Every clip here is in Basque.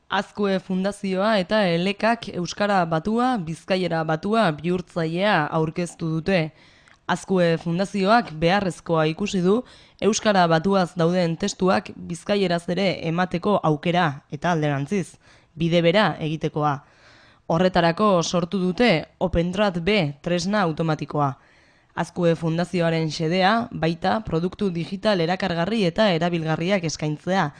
Azkue Fundazioa eta Elekak Euskara Batua, Bizkaiera Batua bihurtzailea aurkeztu dute. Azkue Fundazioak beharrezkoa ikusi du Euskara Batuaz dauden testuak bizkaieraz ere emateko aukera eta alderantziz, bide bera egitekoa. Horretarako sortu dute OpenTrad B tresna automatikoa. Azkue Fundazioaren xedea baita produktu digital erakargarri eta erabilgarriak eskaintzea.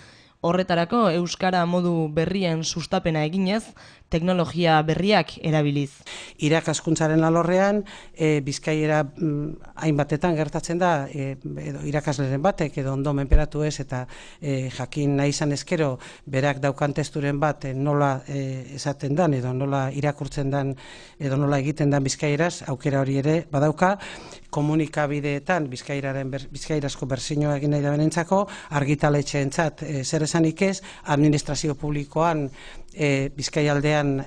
Horretarako euskara modu berrien sustapena eginez, teknologia berriak erabiliz. Irakaskuntzaren alorrean, bizkaiera hainbatetan gertatzen da, edo irakasleren batek edo ondo menperatu ez eta jakin nahi izan ezkero berak daukan testuren bat nola esaten dan edo nola irakurtzen dan edo nola egiten dan bizkaieraz, aukera hori ere badauka, komunikabideetan bizkairazko bertsioa egin nahi da benentzako, argitaletxeentzat zer esanik ez, administrazio publikoan Bizkaialdean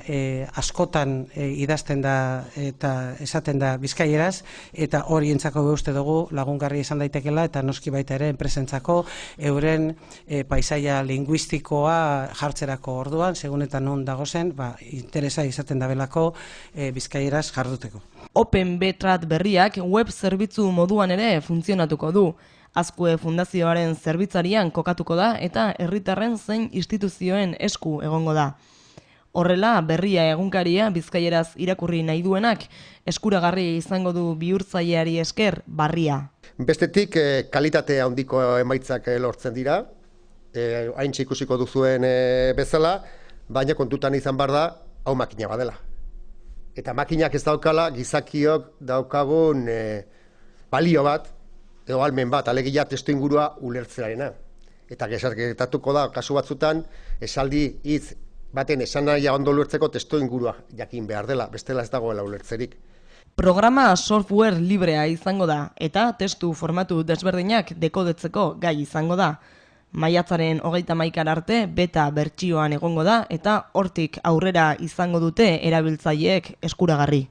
askotan idazten da eta esaten da bizkaieraz, eta horientzako uste dugu lagungarri izan daitekela eta noski baita ere enpresentzako euren paisaia linguistikoa jartzerako orduan, segun eta non dagozen, interesa izaten dabelako bizkaieraz jarduteko. OpenTrad berriak web zerbitzu moduan ere funtzionatuko du. Azkue Fundazioaren zerbitzarian kokatuko da eta herritarren zein instituzioen esku egongo da. Horrela, berria egunkaria bizkaieraz irakurri nahi duenak eskuragarri izango du bihurtzaileari esker barria. Bestetik, kalitate handiko emaitzak lortzen dira, haintxe ikusiko duzuen bezala, baina kontutan izan behar da, hau makina badela. Eta makinak ez daukala, gizakiok daukagun balio bat, edo almen bat, alegia testu ingurua ulertzearena. Eta gertatuko da, kasu batzutan, esaldi hitz baten esan nahia ondo ulertzeko testu ingurua jakin behar dela, bestela ez dagoela ulertzerik. Programa software librea izango da, eta testu formatu desberdinak dekodetzeko gai izango da. Maiatzaren 31 arte beta bertsioan egongo da, eta hortik aurrera izango dute erabiltzaileek eskuragarri.